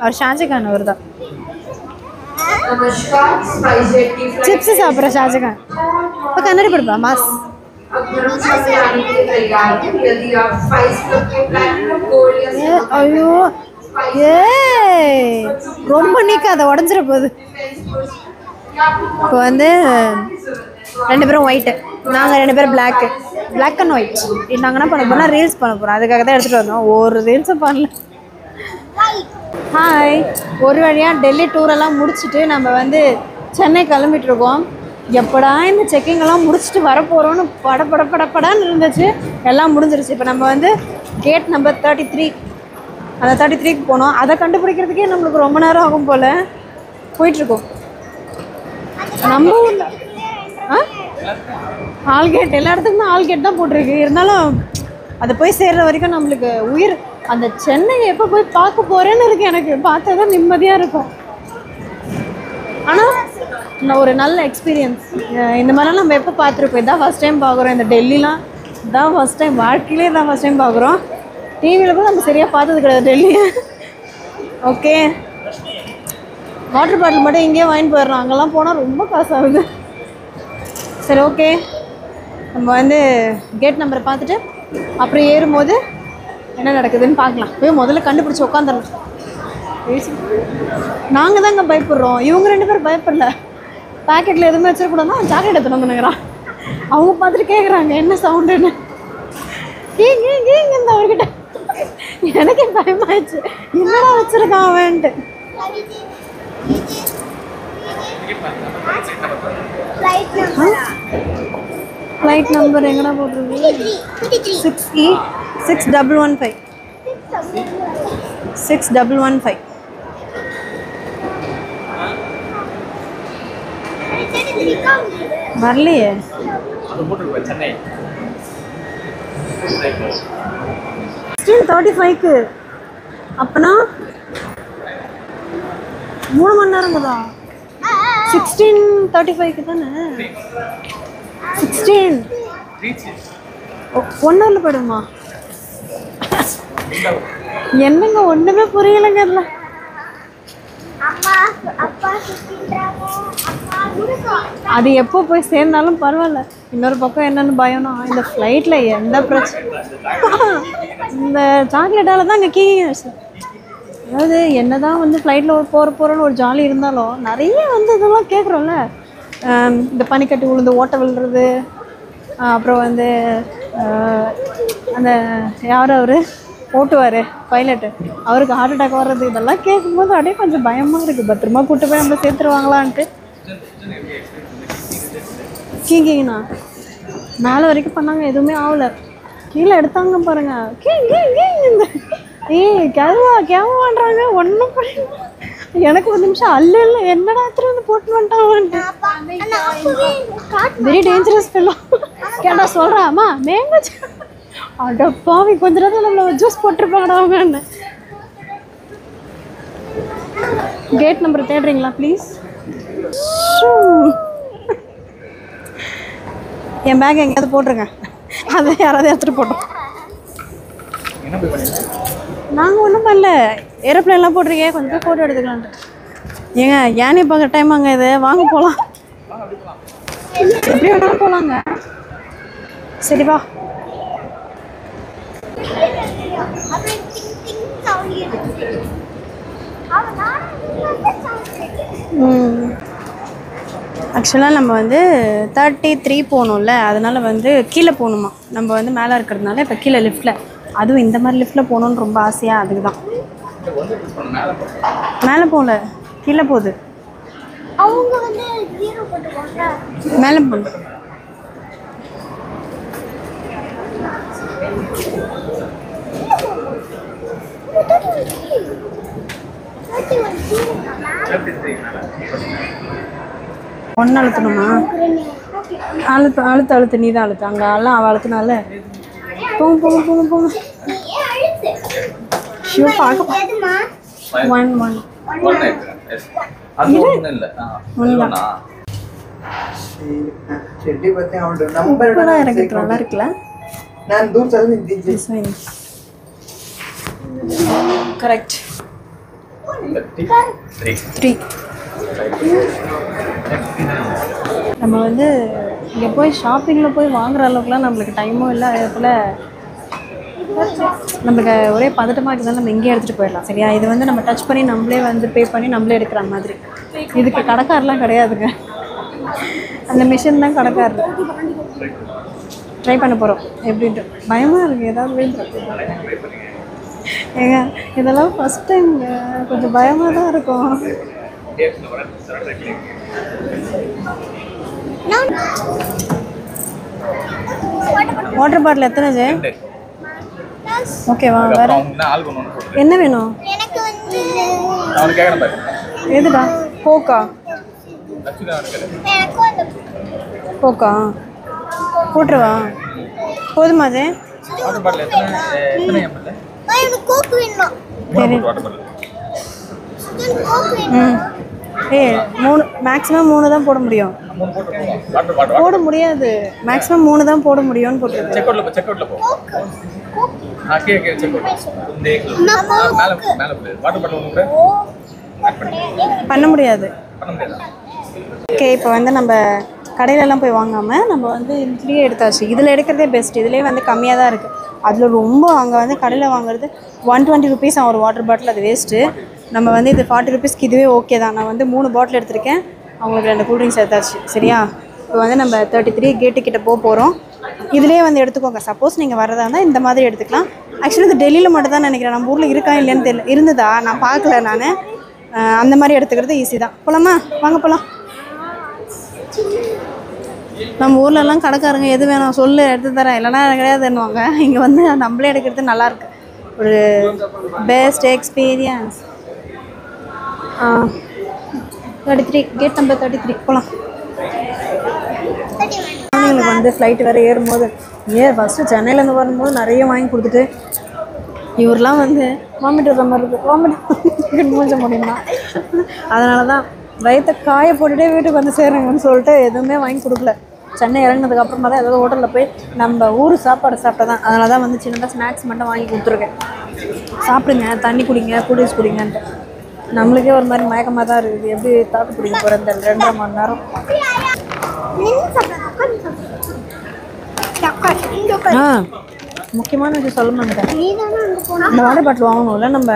அவர் ஷாஜகான் அவர் தான். चिप्स सापरा शाहजहां तो कन्नड़ पड़ता मास अयो ये ரொம்ப நீக்காத உடைஞ்சிர போகுது. இப்போ வந்து ரெண்டு பேரும் ஒயிட், நாங்கள் ரெண்டு பேரும் பிளாக் அண்ட் ஒயிட். நாங்கள் என்ன பண்ண போனால் ரீல்ஸ் பண்ண போகிறோம். அதுக்காக தான் எடுத்துகிட்டு வந்தோம். ஒரு ரீல்ஸும் பண்ணல. ஹாய், ஒரு வழியாக டெல்லி டூரெல்லாம் முடிச்சுட்டு நம்ம வந்து சென்னை கிளம்பிட்டுருக்கோம். எப்படா இந்த செக்கிங்கெல்லாம் முடிச்சுட்டு வரப்போகிறோன்னு படப்படான்னு இருந்துச்சு. எல்லாம் முடிஞ்சிருச்சு. இப்போ நம்ம வந்து கேட் நம்பர் 33, அந்த 33க்கு போனோம். அதை கண்டுபிடிக்கிறதுக்கே நம்மளுக்கு ரொம்ப நேரம் ஆகும் போல். போயிட்டுருக்கோம் நம்ம ஊரில். ஆல்கேட் எல்லா இடத்துக்குமே ஆல்கேட் தான் போட்டிருக்கு. இருந்தாலும் அதை போய் சேர்ற வரைக்கும் நம்மளுக்கு உயிர் அந்த சென்னையை எப்போ போய் பார்க்க போகிறேன்னு இருக்குது. எனக்கு பார்த்தா தான் நிம்மதியாக இருக்கும். ஆனால் நான் ஒரு நல்ல எக்ஸ்பீரியன்ஸ். இந்த மாதிரிலாம் நம்ம எப்போ பார்த்துருக்கோம். இதான் ஃபஸ்ட் டைம் பார்க்குறோம். இந்த டெல்லிலாம் இதான் ஃபஸ்ட் டைம், வாழ்க்கையிலே இதான் ஃபஸ்ட் டைம் பார்க்குறோம். டிவியில் கூட நம்ம சரியாக பார்த்தது கிடையாது டெல்லியை. ஓகே, வாட்டர் பாட்டில் மட்டும் இங்கேயே வாங்கிட்டு போயிடுறோம். அங்கெல்லாம் போனால் ரொம்ப காசு ஆகுது. சரி, ஓகே, நம்ம வந்து கேட் நம்பரை பார்த்துட்டு அப்புறம் ஏறும்போது என்ன நடக்குதுன்னு பார்க்கலாம். போய் முதல்ல கண்டுபிடிச்சி உட்காந்துடலாம். நாங்கள் தாங்க பயப்படுறோம், இவங்க ரெண்டு பேரும் பயப்படல. பேக்கெட்டில் எதுவுமே வச்சிடக்கூடாதுன்னா சாக்லேட் எடுத்துன்னு வந்துனுங்கிறான். அவங்க பார்த்துட்டு கேட்குறாங்க என்ன சவுண்டுன்னு. இந்த அவர்கிட்ட எனக்கே பயமாயிடுச்சு, என்னடா வச்சிருக்கான் அவன்ட்டு. ஃப்ளைட் நம்பர் எங்கடா போட்டிருக்கு? 6E 6115 6115. வரலையே. 16:35க்கு. அப்பனா 3 மணி நேரம் தான். 16:35க்கு தானே. 16 1 ஹவர்ல போயிடுமா? என்னங்க ஒன்றுமே புரியலைங்க. அதில் அது எப்போ போய் சேர்ந்தாலும் பரவாயில்ல. இன்னொரு பக்கம் என்னென்னு பயம்னா இந்த ஃப்ளைட்டில் எந்த பிரச்சனை. இந்த சாக்லேட்டால் தான் இங்கே கீழே. அதாவது என்ன தான் வந்து ஃப்ளைட்டில் போகிறோன்னு ஒரு ஜாலி இருந்தாலும் நிறைய வந்து இதெல்லாம் கேட்குறோம்ல. இந்த பனிக்கட்டி விழுந்து ஓட்ட விழுறது, அப்புறம் வந்து அந்த யார் அவர் ஓட்டுவார் பைலட்டு, அவருக்கு ஹார்ட் அட்டாக் வர்றது, இதெல்லாம் கேட்கும்போது அப்படியே கொஞ்சம் பயமாக இருக்குது. பத்திரமா கூப்பிட்டு போய் நம்மளை சேர்த்துருவாங்களான்ட்டு. கீங்கண்ணா மேலே வரைக்கும் பண்ணாங்க, எதுவுமே ஆகலை. கீழே எடுத்தாங்க பாருங்க. இந்த கேவான்றாங்க. ஒன்றும் எனக்கு ஒரு நிமிஷம் அல்ல என்னடா வந்து போட்டு வந்துட்டான்ட்டு. Very dangerous fellow. கேட்டா சொல்கிறாம்மா மேங்க அடப்பாவி கொஞ்ச நேரத்தில் நம்மளை ஜூஸ் போட்டிருப்பாங்கடா அவங்க. கேட் நம்பர் தேடுறீங்களா ப்ளீஸ்? என் பேக் எங்கேயாவது போட்டிருங்க, அதை யாராவது எடுத்துகிட்டு போட்டோம். நாங்கள் ஒன்றும் பண்ணல, ஏரோப்ளைன்லாம் போட்டிருக்கேன், கொஞ்சம் ஃபோட்டோ எடுத்துக்கலான்ட்டு. ஏங்க யானை பார்க்குற டைம் அங்கே இது, வாங்க போகலாம். எப்படி வேணாலும் போகலாங்க. சரிப்பா. ஆக்சுவலாக நம்ம வந்து 33 போகணும்ல, அதனால் வந்து கீழே போகணுமா. நம்ம வந்து மேலே இருக்கிறதுனால இப்போ கீழே லிஃப்ட்டில், அதுவும் இந்த மாதிரி லிஃப்ட்டில் போகணுன்னு ரொம்ப ஆசையாக. அதுக்கு தான் மேலே போகல, கீழே போகுது. மேலே போகணும். ஒன்று அழுத்தணுமா? அழுத்து நீ தான் அழுத்து. அங்கே எல்லாம் அவள் அழுத்தினால போங்க. ஷிவ பார்க்க 1 நல்லா இருக்குல்ல. கரெக்ட். 3. நம்ம வந்து இங்கே போய் ஷாப்பிங்கில் போய் வாங்குற அளவுக்குலாம் நம்மளுக்கு டைமும் இல்லை. அதே போல் நம்மளுக்கு ஒரே பதட்டமாக இருக்கிறதால நம்ம இங்கேயே எடுத்துகிட்டு போயிடலாம். சரியா? இது வந்து நம்ம டச் பண்ணி நம்மளே வந்து பே பண்ணி நம்மளே எடுக்கிற மாதிரி. இதுக்கு கடைக்காரெலாம் கிடையாதுங்க, அந்த மிஷின் தான் கடைக்காரர். ட்ரை பண்ண போகிறோம் எப்படின்ட்டு. பயமாக இருக்குது, ஏதாவது வேணும் ஏங்க. இதெல்லாம் ஃபஸ்ட் டைம், கொஞ்சம் பயமாக தான் இருக்கும். வாட்டர் பாட்டில் எத்தனை ஜே? ஓகேவா? வேற என்ன வேணும்? எதுடா? கோக்கா? கோக்கா போட்டுருவா? போதுமா ஜே? ஏய் 3 மேக்ஸிமம் 3 தான் போட முடியும். போட முடியாது, மேக்ஸிமம் 3 தான் போட முடியும்னு போட்டுருக்கு. செக் அவுட்ல போ. ஆக்கே செக் அவுட் देख लो. மேல வாட்டர் பாட்டில் பண்ண முடியாது. ஓகே, இப்போ வந்து நம்ம கடையிலலாம் போய் வாங்காமல் நம்ம வந்து இதுலேயே எடுத்தாச்சு. இதில் எடுக்கிறதே பெஸ்ட். இதுலேயே வந்து கம்மியாக தான் இருக்குது. அதில் ரொம்ப அங்கே வந்து கடையில் வாங்குறது 120 rupees ஒரு வாட்டர் பாட்டில். அது வேஸ்ட்டு. நம்ம வந்து இது 40 rupeesக்கு இதுவே ஓகே தான். நான் வந்து 3 பாட்டில் எடுத்திருக்கேன், அவங்களுக்கு 2 கூல்ட்ரிங்க்ஸ் எடுத்தாச்சு. சரியா? இப்போ வந்து நம்ம 33 கேட்டுக்கிட்ட போகிறோம். இதிலே வந்து எடுத்துக்கோங்க. சப்போஸ் நீங்கள் வரதா இருந்தால் இந்த மாதிரி எடுத்துக்கலாம். ஆக்சுவலி இது டெல்லியில் மட்டும் தான் நினைக்கிறேன், நம்ம ஊரில் இருக்கா இல்லைன்னு தெரியல. இருந்ததா நான் பார்க்கல. நான் அந்த மாதிரி எடுத்துக்கிறது ஈஸி தான். போகலாமா? வாங்க போகலாம். நம்ம ஊர்லலாம் கடைக்காரங்க எது வேணும் சொல்லு எடுத்து தரேன், இல்லைனா கிடையாதுன்னுவாங்க. இங்கே வந்து நம்மளே எடுக்கிறது நல்லாயிருக்கு. ஒரு பெஸ்ட் எக்ஸ்பீரியன்ஸ். 33 கேட் நம்பர் 33 போகலாம். குழந்தைங்களுக்கு வந்து ஃப்ளைட்டு வேறு ஏறும்போது ஃபஸ்ட்டு சென்னையிலேருந்து வரும்போது நிறைய வாங்கி கொடுத்துட்டு இவரெலாம் வந்து வாமிட் வர மாதிரி இருக்குது, வாமிட் மூஞ்ச முடியுமா. அதனால தான் வயிற்ற காய போட்டுகிட்டே வீட்டுக்கு வந்து சேருங்கன்னு சொல்லிட்டு எதுவுமே வாங்கி கொடுக்கல. சென்னை இறங்கினதுக்கப்புறமா தான் ஏதாவது ஹோட்டலில் போய் நம்ம ஊர் சாப்பாடு சாப்பிட்டா தான். அதனால தான் வந்து சின்னதாக ஸ்நாக்ஸ் மட்டும் வாங்கி கொடுத்துருக்கேன். சாப்பிடுங்க, தண்ணி குடிங்க, கூல்ட்ரிங்க்ஸ் குடிங்கன்ட்டு. நம்மளுக்கே ஒரு மாதிரி மயக்கமாக தான் இருக்குது. எப்படி தாக்கு பிடிக்க போகிற இந்த 2.5 மணி நேரம். முக்கியமான விஷயம் சொல்ல மாட்டேன். இந்த வாட்டர் பாட்டில் வாங்கணும்ல, நம்ம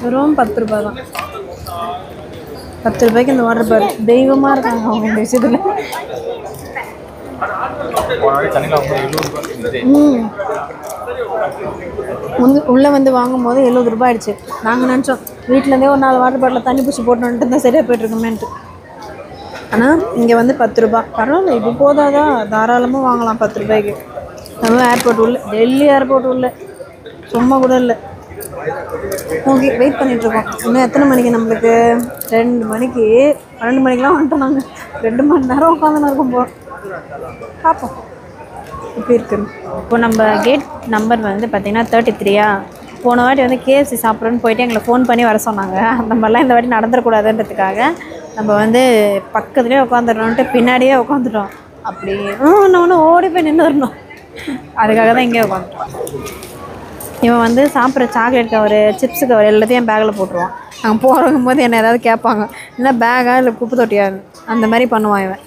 வெறும் 10 ரூபா தான். 10 ரூபாய்க்கு இந்த வாட்டர் பாட்டில் தெய்வமாக இருக்காங்க அவங்க இந்த விஷயத்தில். உள்ளே வந்து வாங்கும் போது 70 ரூபாய் ஆயிடுச்சு. நாங்கள் நினச்சோம் வீட்டிலேருந்தே ஒரு 4 வாட்டர் பாட்டில் தண்ணி பிடிச்சி போட்டோன்ட்டு தான் சரியாக போய்ட்டுருக்கோமேன்ட்டு. ஆனால் இங்கே வந்து 10 ரூபா. பரவாயில்ல, இது போதாதான், தாராளமாக வாங்கலாம் 10 ரூபாய்க்கு. நம்ம ஏர்போர்ட் உள்ள, டெல்லி ஏர்போர்ட் உள்ள, சும்மா கூட இல்லை. ஓகே, வெயிட் பண்ணிகிட்ருக்கோம். இன்னும் எத்தனை மணிக்கு? நம்மளுக்கு 2 மணிக்கு 12 மணிக்கெலாம் வந்துட்டோம். நாங்கள் 2 மணி நேரம் உட்காந்துன்னு இருக்கோம். போகிறோம், பார்ப்போம் எப்படி இருக்குன்னு. இப்போ நம்ம கேட் நம்பர் வந்து பார்த்திங்கன்னா 33. போன வாட்டி வந்து KFC சாப்பிட்றோன்னு போயிட்டு எங்களை ஃபோன் பண்ணி வர சொன்னாங்க. அந்த மாதிரிலாம் இந்த வாட்டி நடந்துடக்கூடாதுன்றதுக்காக நம்ம வந்து பக்கத்துலேயே உட்காந்துடணுன்ட்டு பின்னாடியே உட்காந்துட்டோம். அப்படி ஒன்று ஓடி போய் நின்று வரணும். அதுக்காக தான் இங்கே உட்காந்துட்டோம். இவன் வந்து சாப்பிட்ற சாக்லேட் கவர், சிப்ஸு கவர் எல்லாத்தையும் என் பேக்கில் போட்டுருவான். நாங்கள் போகிறவங்க போது என்னை ஏதாவது கேட்பாங்க, இல்லை பேகா இல்லை குப்பை தொட்டியாது, அந்த மாதிரி பண்ணுவான் இவன்.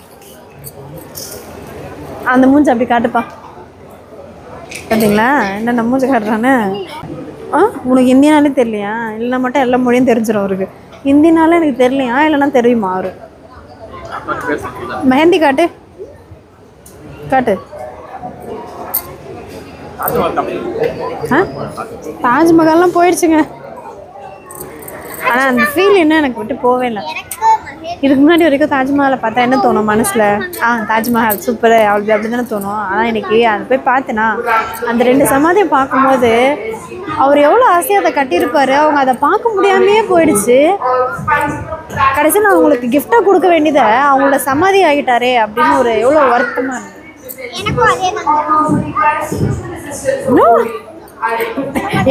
அந்த மூஞ்சி அப்படி காட்டுப்பா. பார்த்தீங்களா என்ன மூஞ்சி காட்டுறான்னு? உனக்கு ஹிந்தினாலே தெரியலையா? இல்லைனா மட்டும் எல்லா மொழியும் தெரிஞ்சிடும் அவருக்கு. ஹிந்தினாலே எனக்கு தெரியலையா, இல்லைனா தெரியுமா அவரு? மெஹந்தி காட்டு காட்டு. தாஜ்மஹால்லாம் போயிடுச்சுங்க. ஆனால் அந்த ஃபீல் என்ன எனக்கு விட்டு போவே இல்லை. இதுக்கு முன்னாடி வரைக்கும் தாஜ்மஹாலை பார்த்தா என்ன தோணும் மனசில்? தாஜ்மஹால் சூப்பர் அப்படி தானே தோணும். ஆனால் இன்னைக்கு அதை போய் பார்த்தேன்னா அந்த 2 சமாதியை பார்க்கும்போது அவர் எவ்வளோ ஆசையாக அதை கட்டியிருப்பாரு. அவங்க அதை பார்க்க முடியாமையே போயிடுச்சு. கடைசியில் அவங்களுக்கு கிஃப்டாக கொடுக்க வேண்டியதை அவங்களோட சமாதி ஆகிட்டாரே அப்படின்னு ஒரு எவ்வளோ வருத்தமாக இருக்கு.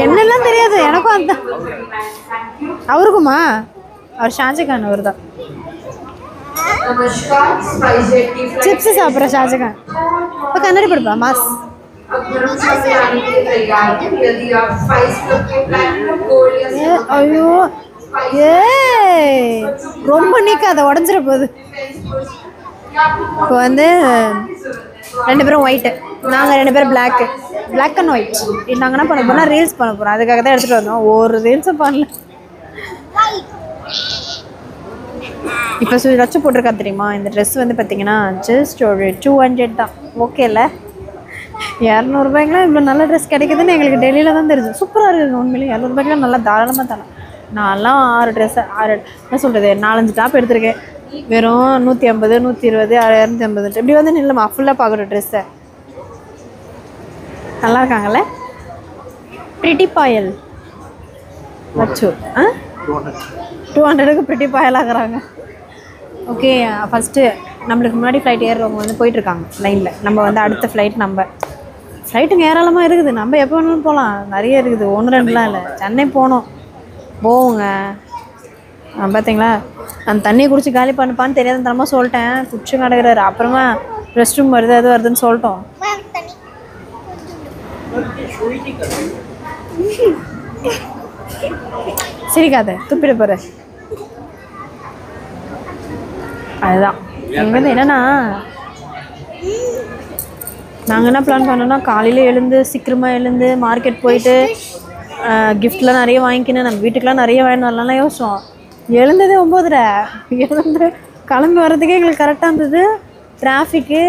என்னெல்லாம் தெரியாது எனக்கும். அந்த அவருக்குமா? அவர் ஷாஜகான். அவர் தான் चिप्स சாப்பிட்ற ஷாஜகான். இப்போ கண்ணாடி படுப்பா மாஸ். ஐயோ ஏய் ரொம்ப நீக்காத, உடஞ்சிட போகுது. இப்போ வந்து 2 பேரும் ஒயிட்டு, நாங்கள் 2 பேரும் பிளாக்கு, பிளாக் அண்ட் ஒயிட். நாங்கள் என்ன பண்ண போனால் ரீல்ஸ் பண்ண போகிறோம், அதுக்காக தான் எடுத்துகிட்டு வந்தோம். ஒரு ரீல்ஸும் பண்ணல. இப்போ ரச்சு போட்டிருக்கா தெரியுமா? இந்த ட்ரெஸ் வந்து பார்த்தீங்கன்னா ஜஸ்ட் ஒரு 200 தான். ஓகே இல்லை, 200 ரூபாய்க்குலாம் இவ்வளோ நல்ல ட்ரெஸ் கிடைக்குதுன்னு எங்களுக்கு டெல்லியில் தான் தெரிஞ்சு. சூப்பராக இருக்குதுங்க உண்மையிலேயே. 200 ரூபாய்க்குலாம் நல்லா தாராளமாக தரேன். நான்லாம் 6 ட்ரெஸ்ஸு, 6 என்ன சொல்கிறது, 4-5 டாப் எடுத்திருக்கேன். வெறும் 150, 120, 250 இப்படி வந்து நில்லுமா ஃபுல்லாக பார்க்குற ட்ரெஸ்ஸை. நல்லா இருக்காங்கல்ல? பிரிட்டி பாயல் வச்சு 200க்கு பிரிட்டி பாயல் ஆகுறாங்க. ஓகே, ஃபஸ்ட்டு நம்மளுக்கு முன்னாடி ஃப்ளைட் ஏறுறவங்க வந்து போயிட்டுருக்காங்க லைனில். நம்ம வந்து அடுத்த ஃப்ளைட், நம்ம ஃப்ளைட்டுங்க ஏராளமாக இருக்குது. நம்ம எப்போ வேணாலும் போகலாம், நிறைய இருக்குது. 1-2லாம் இல்லை. சென்னை போவோங்க. பார்த்தீங்களா, அந்த தண்ணியை குடிச்சு காலி பண்ணுப்பான்னு தெரியாத தரமாக சொல்லிட்டேன். குடிச்சு கிடக்குறாரு. அப்புறமா ரெஸ்ட் ரூம் வருது, அது வருதுன்னு சொல்லிட்டோம். சிரிக்காத, துப்பிட போகிற. அதுதான் எங்கள் வந்து என்னென்னா, நாங்கள் என்ன பிளான் பண்ணோன்னா, காலையில் எழுந்து சீக்கிரமாக எழுந்து மார்க்கெட் போயிட்டு கிஃப்ட்லாம் நிறைய வாங்கிக்கினேன். நம்ம வீட்டுக்கெலாம் நிறைய வாங்கிட்டு வரலாம்லாம் யோசிச்சோம். எழுந்ததே 9:30. எழுந்து கிளம்பி வர்றதுக்கே எங்களுக்கு கரெக்டாக இருந்தது. டிராஃபிக்கு,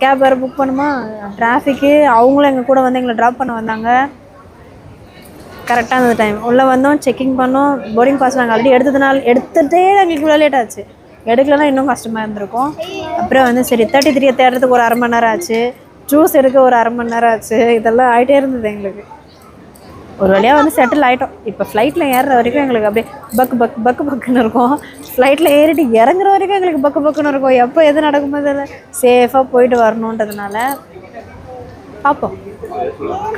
கேப் வேறு புக் பண்ணுமா, டிராஃபிக்கு. அவங்களும் எங்கள் கூட வந்து எங்களை ட்ராப் பண்ண வந்தாங்க. கரெக்டாக இருந்தது டைம். உள்ளே வந்தோம், செக்கிங் பண்ணோம். போர்டிங் பாஸ் நாங்கள் ஆல்ரெடி எடுத்துகிட்டே எங்களுக்கு இவ்வளோ லேட் ஆச்சு. எடுக்கலன்னா இன்னும் கஷ்டமாக இருந்திருக்கும். அப்புறம் வந்து சரி 33 தேடுறதுக்கு ஒரு 1/2 மணி நேரம் ஆச்சு. ஜூஸ் எடுக்க ஒரு 1/2 மணி நேரம் ஆச்சு. இதெல்லாம் ஆகிட்டே இருந்தது எங்களுக்கு. ஒரு வழியாக வந்து செட்டில் ஆகிட்டோம். இப்போ ஃப்ளைட்டில் ஏறுற வரைக்கும் எங்களுக்கு அப்படியே பக்குன்னு இருக்கும். ஃப்ளைட்டில் ஏறிட்டு இறங்குற வரைக்கும் எங்களுக்கு பக்குன்னு இருக்கும். எப்போ எது நடக்கும்போது சேஃபாக போயிட்டு வரணுன்றதுனால பார்ப்போம்.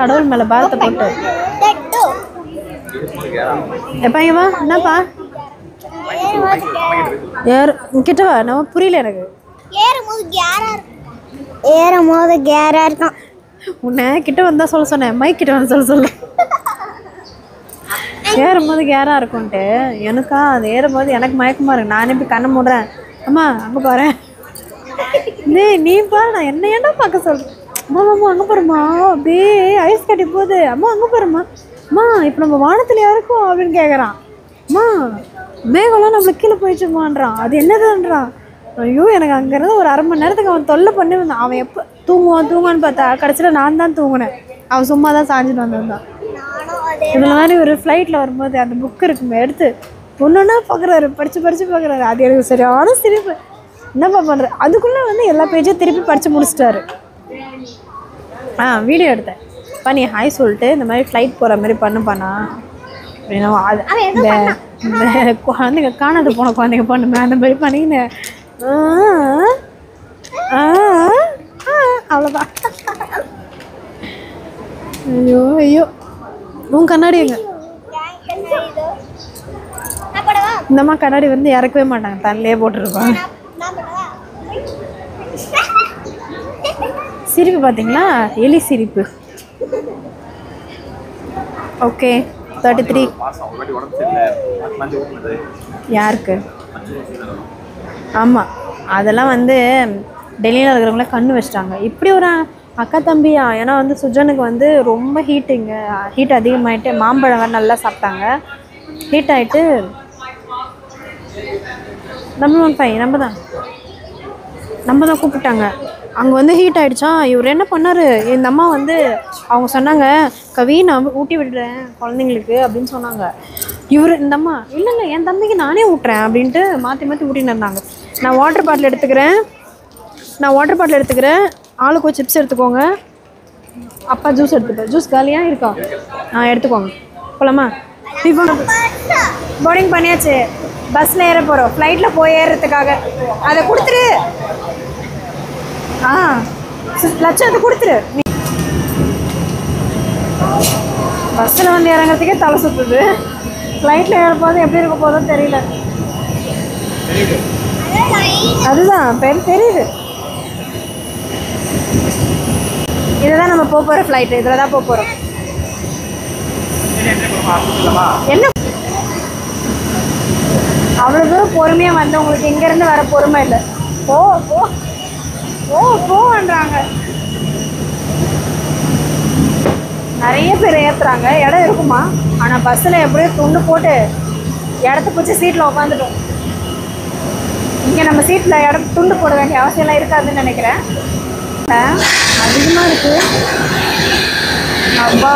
கடவுள் மேலே பாரத்தை போட்டு. எப்பா இங்கே வா, என்னப்பா கிட்ட வா. நம்ம புரியல எனக்கு. ஏறும்போது கேரா இருக்கும். உன்னை கிட்ட வந்தா சொல்ல சொன்னேன், மைக் கிட்ட வந்து சொல்ல ஏறும்போது கேரா இருக்கும்ன்ட்டு. எனக்கா அது ஏறும்போது எனக்கு மயக்கமா இருக்கு. நானே போய் கண்ணை மூடுறேன். அம்மா அங்கே பாறேன், நீ பாரு, நான் என்ன ஏன்டா பார்க்க சொல்கிறேன். அம்மா அங்கே பாருமா, அப்படியே ஐஸ் கட்டி போகுது. அம்மா அங்கே பாருமா, அம்மா இப்போ நம்ம வானத்தில் யாருக்கும் அப்படின்னு கேட்குறான். அம்மா மேகம்லாம் நம்மளுக்கு கீழே போயிடுச்சுமான்றான். அது என்னதுன்றான். ஐயோ, எனக்கு அங்கேருந்து ஒரு 1/2 மணி நேரத்துக்கு அவன் தொல்லை பண்ணி வந்தான். அவன் எப்போ தூங்குவான்னு பார்த்தா கடைசியில் நான் தான் தூங்கினேன். அவன் சும்மா தான் சாஞ்சிட்டு வந்திருந்தான். இந்த மாதிரி ஒரு ஃப்ளைட்டில் வரும்போது அந்த புக் இருக்குமே எடுத்து ஒன்றுன்னா பார்க்குறாரு, படித்து பார்க்குறாரு. அது எனக்கு சரியான சிரிப்பு. என்னப்பா பண்ணுற, அதுக்குள்ளே வந்து எல்லா பேஜையும் திருப்பி படித்து முடிச்சிட்டாரு. வீடியோ எடுத்தேன். பண்ணி ஹாய் சொல்லிட்டு இந்த மாதிரி ஃப்ளைட் போகிற மாதிரி பண்ணுப்பானா அப்படின்னா, அது இந்த குழந்தைங்க காணாது போன குழந்தைங்க பண்ணுமே அந்த மாதிரி பண்ணிக்கினேன். அவ்வளோதான். ஐயோ உன் கண்ணாடி எங்க? இந்தம்மா கண்ணாடி வந்து இறக்கவே மாட்டாங்க, தண்ணிலே போட்டுருப்பாங்க. சிரிப்பு பார்த்தீங்களா, எலி சிரிப்பு. ஓகே 33. யாருக்கு? ஆமாம், அதெல்லாம் வந்து டெல்லியில் இருக்கிறவங்கள கண்ணு வச்சிட்டாங்க. இப்படி ஒரு அக்கா தம்பியா? ஏன்னா வந்து சுஜனுக்கு வந்து ரொம்ப ஹீட் அதிகமாகிட்டு, மாம்பழம் நல்லா சாப்பிட்டாங்க. ஹீட் ஆகிட்டு நம்ம தான் கூப்பிட்டாங்க. அங்கே வந்து ஹீட் ஆகிடுச்சா. இவர் என்ன பண்ணார், இந்த அம்மா வந்து அவங்க சொன்னாங்க, கவி நான் ஊட்டி விடுறேன் குழந்தைங்களுக்கு அப்படின்னு சொன்னாங்க. இந்த அம்மா இல்லை என் தம்பிக்கு நானே ஊட்டுறேன் அப்படின்ட்டு மாற்றி ஊட்டின்னு இருந்தாங்க. நான் வாட்டர் பாட்டில் எடுத்துக்கிறேன், ஆளுக்கு ஒரு சிப்ஸ் எடுத்துக்கோங்க. அப்பா ஜூஸ் எடுத்துப்பேன். ஜூஸ் காலியாக இருக்கா? எடுத்துக்கோங்க. போகலாமா? போர்டிங் பண்ணியாச்சு. பஸ்ஸில் ஏற போகிறோம், ஃப்ளைட்டில் போய் ஏறுறதுக்காக. அதை கொடுத்துரு. லட்சம் அதை கொடுத்துரு. பஸ்ஸில் வந்து இறங்கிறதுக்கே தலை சுற்றுது. ஃப்ளைட்டில் ஏறப்போது எப்படி இருக்க போதும் தெரியல. அதுதான் தெரியுது. இதுதான் நம்ம போகிற ஃப்ளைட்டு. இதில் தான் போகிறோம். என்ன அவ்வளோ தூரம் பொறுமையாக வந்தவங்களுக்கு இங்கேருந்து வர பொறுமை இல்லை. போ போ ஓ போன்றாங்க. நிறைய பேர் ஏற்றுறாங்க. இடம் இருக்குமா, ஆனால் பஸ்ஸில் எப்படியோ துண்டு போட்டு இடத்த பிடிச்சி சீட்டில் உட்காந்துட்டோம். இங்கே நம்ம சீட்டில் இடம் துண்டு போட வேண்டிய அவசியம்லாம் இருக்காதுன்னு நினைக்கிறேன். அதிகமாக இருக்குது. அப்பா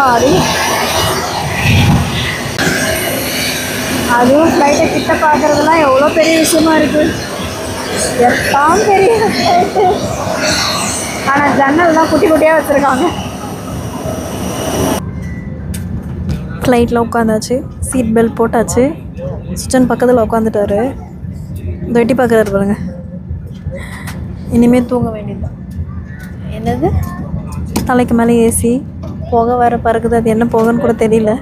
அதுவும் ஃப்ளைட்டை கிட்ட பார்க்குறதுலாம் எவ்வளோ பெரிய விஷயமா இருக்குது. எல்லாம் பெரிய ஃப்ளைட்டு, ஆனால் ஜன்னல்லாம் குட்டி குட்டியாக வச்சுருக்காங்க. ஃப்ளைட்டில் உட்காந்தாச்சு, சீட் பெல்ட் போட்டாச்சு. சுச்சன் பக்கத்தில் உட்காந்துட்டாரு, இந்த வெட்டி பார்க்குறாரு பாருங்க. இனிமேல் தூங்க வேண்டியது. என்னது தலைக்கு மேலே ஏசி, புகை வேறு பறக்குது. அது என்ன புகைன்னு கூட தெரியல.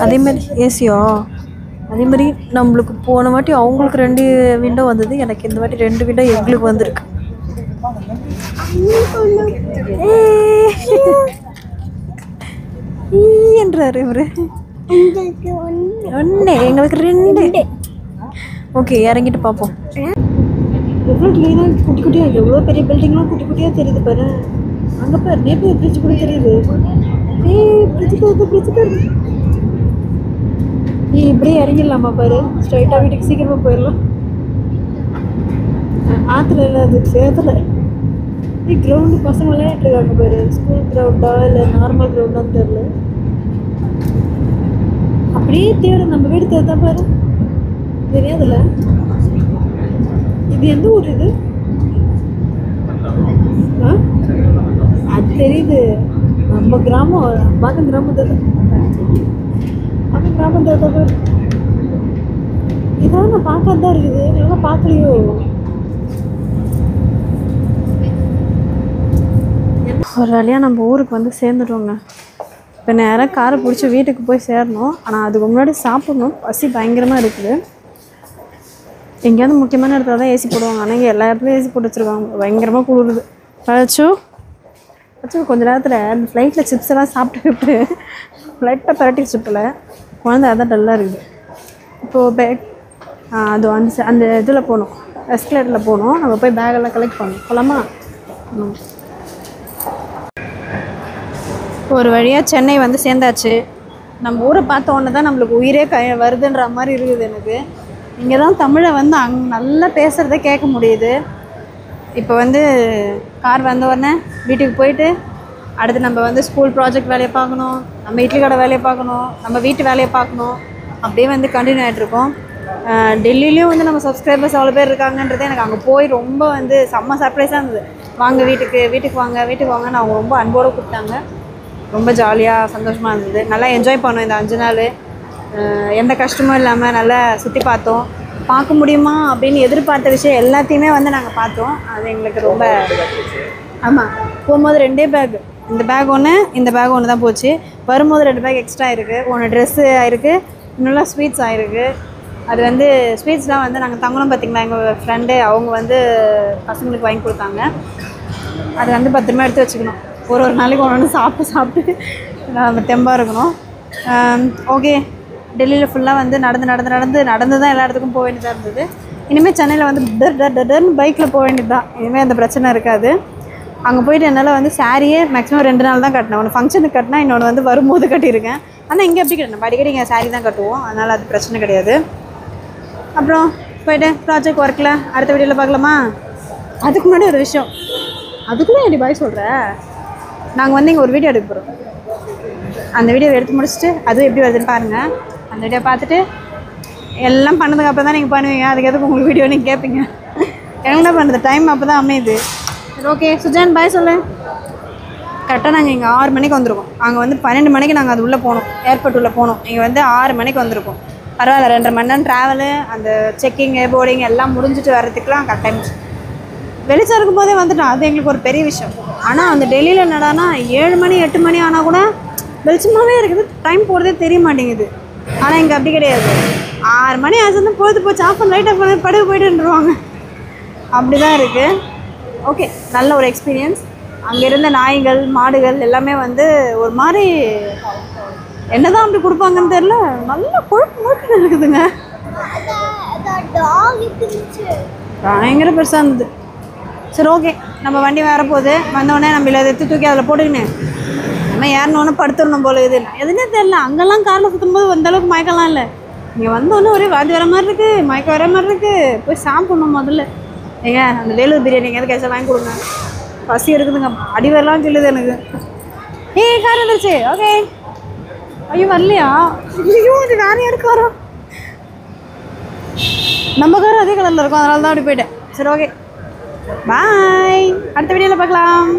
அதேமாதிரி ஏசியோ, அதேமாதிரி நம்மளுக்கு போன வாட்டி அவங்களுக்கு 2 விண்டோ வந்தது, எனக்கு இந்த வாட்டி 2 விண்டோ எங்களுக்கு வந்திருக்கு. என்றாரு இவரு. ஒன்று எங்களுக்கு 2. ஓகே, இறங்கிட்டு பார்ப்போம். எவ்வளோ க்ளீனாக குட்டி குட்டியாக, எவ்வளோ பெரிய பில்டிங்லாம் குட்டி குட்டியாக தெரியுது பாரு. அங்கே பாரு, நேப்பியர் பிரிட்ஜ் கூட தெரியுது. பிரிட்ஜ் நீ இப்படியே இறங்கிடலாமா பாரு, ஸ்ட்ரைட்டாக வீட்டுக்கு சீக்கிரமாக போயிடலாம். ஆற்றுல இல்லை, அது சேத்துல. கிரவுண்டு பசங்க விளையாட்டுருக்காங்க பாரு. ஸ்கூல் கிரவுண்டா இல்லை நார்மல் கிரவுண்டான்னு தெரியல. அப்படியே தேடும், நம்ம வீடு தேர்தா பாரு. தெரியாதுல்ல. இது எந்த ஊர் இது? அது தெரியுது, நம்ம கிராமம். பார்க்க கிராமத்தை அப்போ கிராமத்தை பாரு. இதான் நான் பார்க்காது தான் இருக்குது. எல்லாம் பார்க்கலையோ. ஒரு வழியாக நம்ம ஊருக்கு வந்து சேர்ந்துட்டோங்க. இப்போ நேராக காரை பிடிச்சி வீட்டுக்கு போய் சேரணும். ஆனால் அதுக்கு முன்னாடி சாப்பிடணும். பசி பயங்கரமாக இருக்குது. எங்கேயாவது முக்கியமான இடத்துல தான் ஏசி போடுவாங்க, ஆனால் இங்கே எல்லா இடத்துலையும் ஏசி போட்டு வச்சுருக்காங்க. பயங்கரமாக குளிருது. வச்சு கொஞ்சம் நேரத்தில் அந்த ஃப்ளைட்டில் சிப்ஸ் எல்லாம் சாப்பிட்டு ஃப்ளைட்டை பரட்டி சுட்டல குழந்தை. அதான் டல்லாக இருக்குது. இப்போது அது அந்த இதில் போகணும், எஸ்கலேட்டரில் போகணும். நம்ம போய் பேக்கெல்லாம் கலெக்ட் பண்ணணும். போகலாமா? ஒரு வழியாக சென்னை வந்து சேர்ந்தாச்சு. நம்ம ஊரை பார்த்த உடனே தான் நம்மளுக்கு உயிரே வருதுன்ற மாதிரி இருக்குது எனக்கு. இங்கே தான் தமிழை வந்து நல்லா பேசுகிறத கேட்க முடியுது. இப்போ வந்து கார் வந்த உடனே வீட்டுக்கு போயிட்டு அடுத்து நம்ம வந்து ஸ்கூல் ப்ராஜெக்ட் வேலையை பார்க்கணும், நம்ம இட்லி கடை வேலையை பார்க்கணும், நம்ம வீட்டு வேலையை பார்க்கணும். அப்படியே வந்து கண்டினியூ ஆகிட்ருக்கோம். டெல்லியிலையும் வந்து நம்ம சப்ஸ்கிரைபர்ஸ் அவ்வளோ பேர் இருக்காங்கன்றது எனக்கு அங்கே போய் ரொம்ப வந்து செம்ம சர்ப்ரைஸாக இருந்தது. வாங்க வீட்டுக்கு வாங்கன்னு அவங்க ரொம்ப அன்போடு கூப்பிட்டாங்க. ரொம்ப ஜாலியாக சந்தோஷமாக இருந்தது. நல்லா என்ஜாய் பண்ணோம் இந்த 5 நாள். எந்த கஷ்டமும் இல்லாமல் நல்லா சுற்றி பார்த்தோம். பார்க்க முடியுமா அப்படின்னு எதிர்பார்த்த விஷயம் எல்லாத்தையுமே வந்து நாங்கள் பார்த்தோம். அது எங்களுக்கு ரொம்ப ஆமாம். போகும்போது 2 பேக், இந்த பேக் ஒன்று, இந்த பேக் ஒன்று தான் போச்சு. வரும்போது 2 பேக் எக்ஸ்ட்ரா இருக்குது. ஒன்று ட்ரெஸ்ஸு ஆகிருக்கு, இன்னும் ஸ்வீட்ஸ் ஆகிருக்கு. அது வந்து ஸ்வீட்ஸ்லாம் வந்து நாங்கள் தங்கணும் பார்த்திங்களா, எங்கள் ஃப்ரெண்டு அவங்க வந்து பசங்களுக்கு வாங்கி கொடுத்தாங்க. அது வந்து பத்திரமா எடுத்து வச்சுக்கணும். ஒரு நாளைக்கு ஒன்று சாப்பிட்டு நம்ம தெம்பாக இருக்கணும். ஓகே, டெல்லியில் ஃபுல்லாக வந்து நடந்து தான் எல்லா இடத்துக்கும் போக வேண்டியதாக இருந்தது. இனிமேல் சென்னையில் வந்து டர்னு பைக்கில் போக வேண்டியது தான். இனிமேல் அந்த பிரச்சனை இருக்காது. அங்கே போயிட்டு என்னால் வந்து சாரியே மேக்ஸிமம் 2 நாள் தான் கட்டினேன். ஒன்று ஃபங்க்ஷனுக்கு கட்டினா, இன்னொன்று வந்து வரும்போது கட்டியிருக்கேன். ஆனால் இங்கே எப்படி கட்டினேன், அடிக்கடி இங்கே சாரி தான் கட்டுவோம். அதனால் அது பிரச்சனை கிடையாது. அப்புறம் போய்ட்டு ப்ராஜெக்ட் ஒர்க்கில் அடுத்த வீடியோவில் பார்க்கலாமா? அதுக்கு முன்னாடி ஒரு விஷயம். அதுக்குள்ளே எப்படி பாய் சொல்கிற, நாங்கள் வந்து இங்கே ஒரு வீடியோ எடுக்க போகிறோம். அந்த வீடியோவை எடுத்து முடிச்சுட்டு அதுவும் எப்படி வருதுன்னு பாருங்கள். அந்த வீடியோ பார்த்துட்டு எல்லாம் பண்ணதுக்கப்புறம் தான் நீங்கள் பண்ணுவீங்க. அதுக்கு எதுக்கு உங்களுக்கு வீடியோ நீங்கள் கேட்பீங்க. என்ன பண்ணுறது, டைம் அப்போ தான் அமையுது. சரி, ஓகே சுஜான் பாய் சொல்லு. கரெக்டாக நாங்கள் இங்கே 6 மணிக்கு வந்திருக்கோம். அங்கே வந்து 12 மணிக்கு நாங்கள் அது உள்ளே போனோம், ஏர்போர்ட் உள்ளே போனோம். இங்கே வந்து 6 மணிக்கு வந்திருக்கோம். பரவாயில்ல, 2.5 மணி நேரம் ட்ராவலு, அந்த செக்கிங்கு போர்டிங் எல்லாம் முடிஞ்சிட்டு வர்றதுக்குலாம் கரெக்ட் டைம். வெளிச்சம் இருக்கும் போதே வந்துட்டோம். அது எங்களுக்கு ஒரு பெரிய விஷயம். ஆனால் அந்த டெல்லியில் என்னடானா 7 மணி 8 மணி ஆனால் கூட வெளிச்சமாகவே இருக்குது, டைம் போகிறதே தெரிய மாட்டேங்குது. ஆனால் இங்கே அப்படி கிடையாது. 6 மணி ஆச்சு பொழுது போச்சு, ஆஃப் பண்ண லைட் ஆஃப் பண்ணி படுக்க போய்ட்டுருவாங்க. அப்படி தான் இருக்குது. ஓகே, நல்ல ஒரு எக்ஸ்பீரியன்ஸ். அங்கே இருந்த நாய்கள் மாடுகள் எல்லாமே வந்து ஒரு மாதிரி என்ன தான் அப்படி கொடுப்பாங்கன்னு தெரில, நல்ல கொழுப்பு இருக்குதுங்க. பயங்கர பெருசாக இருந்தது. சரி ஓகே, நம்ம வண்டி வேற போகுது. வந்தோடனே நம்ம இதை எடுத்து தூக்கி அதில் போட்டுக்கின்னு நம்ம ஏறினோடனே படுத்துடணும் போல இது. எதுனே தெரில, அங்கெல்லாம் காரில் சுற்றும்போது வந்தளவுக்கு மயக்கலாம் இல்லை. இங்கே வந்தோடனே ஒரே வாந்தி வர மாதிரி இருக்குது, மயக்கம் வர மாதிரி இருக்குது. போய் சாப்பிடணும் முதல்ல. ஏங்க அந்த வேலூர் பிரியாணி எங்கேயாவது கேஷா வாங்கி கொடுங்க, பசி இருக்குதுங்க, அடி வரலாம்னு சொல்லுது எனக்கு. ஏய் கார் வந்துருச்சு. ஓகே. ஐயோ வரலையா? ஐயோ இது வேற யாருக்கு வரும்? நம்ம கார் அதே கலரில் இருக்கும், அதனால தான் அப்படி போயிட்டேன். சரி ஓகே, பாய். அடுத்த வீடியோவில் பார்க்கலாம்.